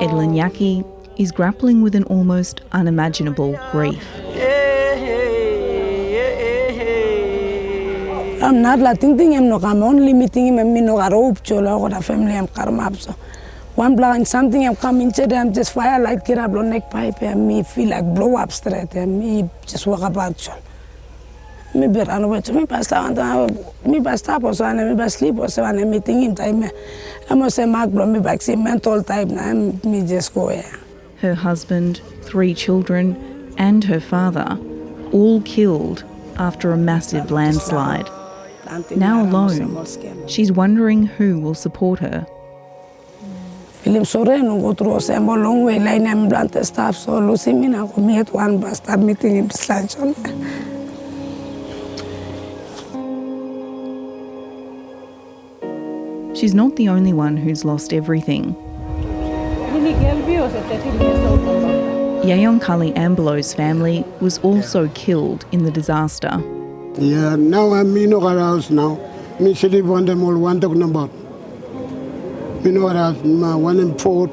Edlin is grappling with an almost unimaginable grief. I'm not like thinking I'm only meeting him and me no rope chola or the family I'm karmapso. One blind something I'm coming to them just fire like get up on neck pipe and me feel like blow up straight and me just walk about chol. Me be run away to me past me past up or so and me by sleep or so and meeting him time. I must say mark blow me back see mental type now me just go here. Her husband, 3 children and her father all killed after a massive landslide. Now alone, she's wondering who will support her. Film Soreno go through a long way line and blunt stuff, so Lucy Mina go meet one bus start meeting him lunch on. She's not the only one who's lost everything. Yayonkali Ambelo's family was also killed in the disaster. Yeah, now I'm in our house now. Me sleep on them all one talking about. Me know house, one in port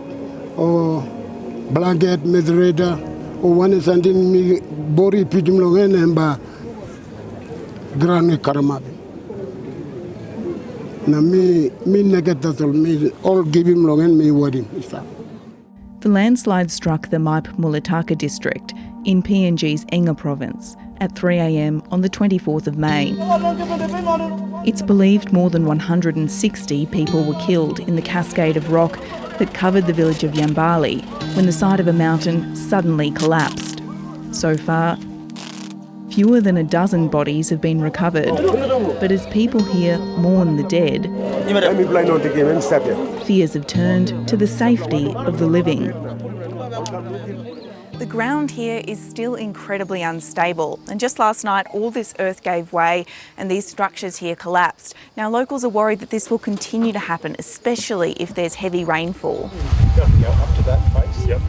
or blanket, medreda, or one is sending me body pigeon logan and ba grand karamabi. Now me negative me all give him logan me wedding. The landslide struck the Maip Mulitaka district in PNG's Enga province at 3 a.m. on the 24th of May. It's believed more than 160 people were killed in the cascade of rock that covered the village of Yambali when the side of a mountain suddenly collapsed. So far, fewer than a dozen bodies have been recovered, but as people here mourn the dead, fears have turned to the safety of the living. The ground here is still incredibly unstable, and just last night all this earth gave way and these structures here collapsed. Now locals are worried that this will continue to happen, especially if there's heavy rainfall. Up to that face, yep.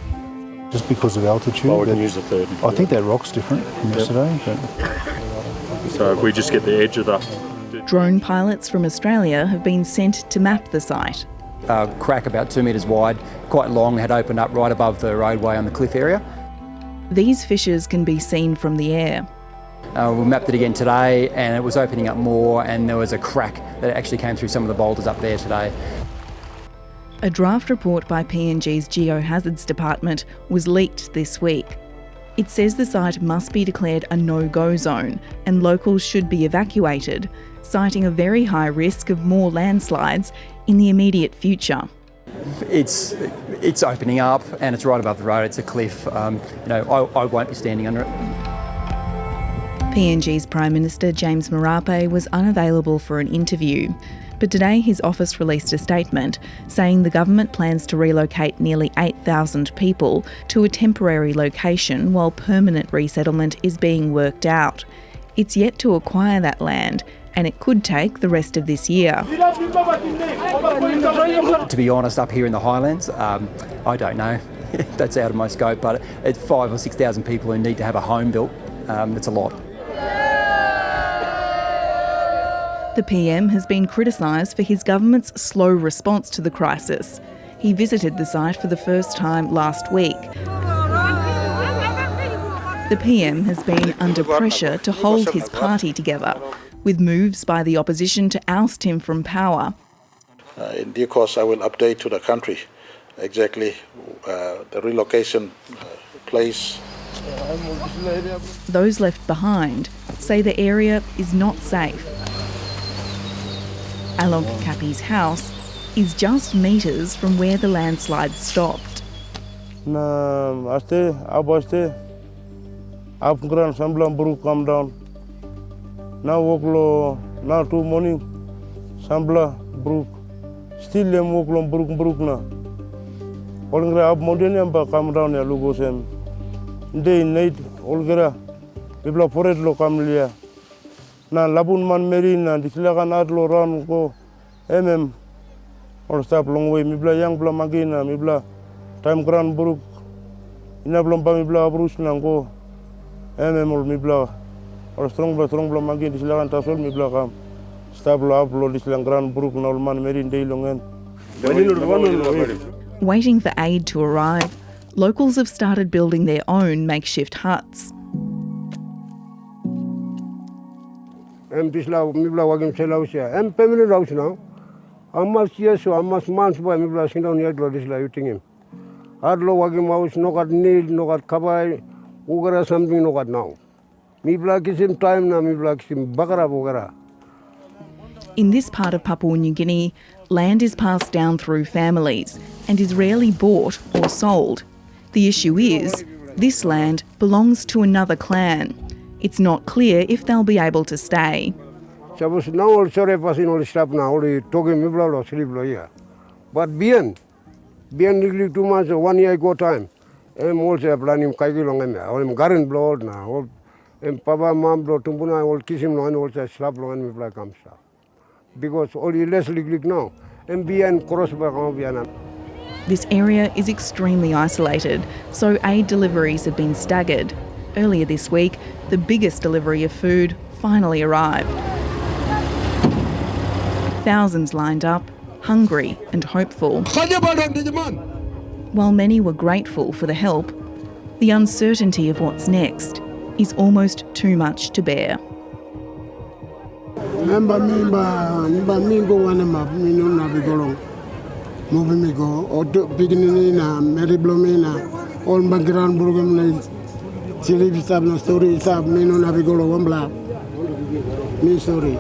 Just because of altitude? Oh, we can use the third. I think that rock's different from yesterday. So if we just get the edge of the... Drone pilots from Australia have been sent to map the site. A crack about 2 metres wide, quite long, had opened up right above the roadway on the cliff area. These fissures can be seen from the air. We mapped it again today and it was opening up more, and there was a crack that actually came through some of the boulders up there today. A draft report by PNG's Geohazards Department was leaked this week. It says the site must be declared a no-go zone and locals should be evacuated, citing a very high risk of more landslides in the immediate future. It's opening up and it's right above the road. It's a cliff. I won't be standing under it. PNG's Prime Minister James Marape was unavailable for an interview, but today his office released a statement saying the government plans to relocate nearly 8,000 people to a temporary location while permanent resettlement is being worked out. It's yet to acquire that land, and it could take the rest of this year. To be honest, up here in the highlands, I don't know. That's out of my scope, but it's 5,000 or 6,000 people who need to have a home built. That's a lot. The PM has been criticised for his government's slow response to the crisis. He visited the site for the first time last week. The PM has been under pressure to hold his party together, with moves by the opposition to oust him from power. In due course, I will update to the country exactly the relocation place. Those left behind say the area is not safe. Along Kapi's house is just metres from where the landslide stopped. Come down. Now walk now 2 morning, Sambla brook. Still them walk long brook na. All gra up mountain and come down ya logo sem. Day night all gra. People for it lo come lia. Na labun man marina dislagan adlo ran go all stop long way. Mibla young bla magina mibla time grand brook. Ina blomba mibla brush na go all mibla. Or strong bla magin dislagan tasol mibla kam. Stop lo upload dislang grand brook na man merin day longen. Waiting for aid to arrive, locals have started building their own makeshift huts. I'm working I'm family house now. I'm much years so I'm much months by me blasting down here this eating him. I'd low working house, no got need, no got cover, Ugara something no got now. Me black is him time now, me black is him Bagara Bogara. In this part of Papua New Guinea, land is passed down through families and is rarely bought or sold. The issue is, this land belongs to another clan. It's not clear if they'll be able to stay. Suppose now also passing all stuff now, only talking me blood or sleep here. But beyond nearly 2 months or 1 year ago time, I'm also planning Kaigi long and I'm garden blood now. And Papa, Mom, blood, Tumbuna, I will kiss him and also slap long and me black comes up. Because only less leak now. And beyond cross back on Vienna. This area is extremely isolated, so aid deliveries have been staggered. Earlier this week, the biggest delivery of food finally arrived. Thousands lined up, hungry and hopeful. While many were grateful for the help, the uncertainty of what's next is almost too much to bear. Moving me go, or beginning in a Mary Blomina, all background program like Chili Stab, no story, Stab, Mino Navigolo, one black. Me sorry.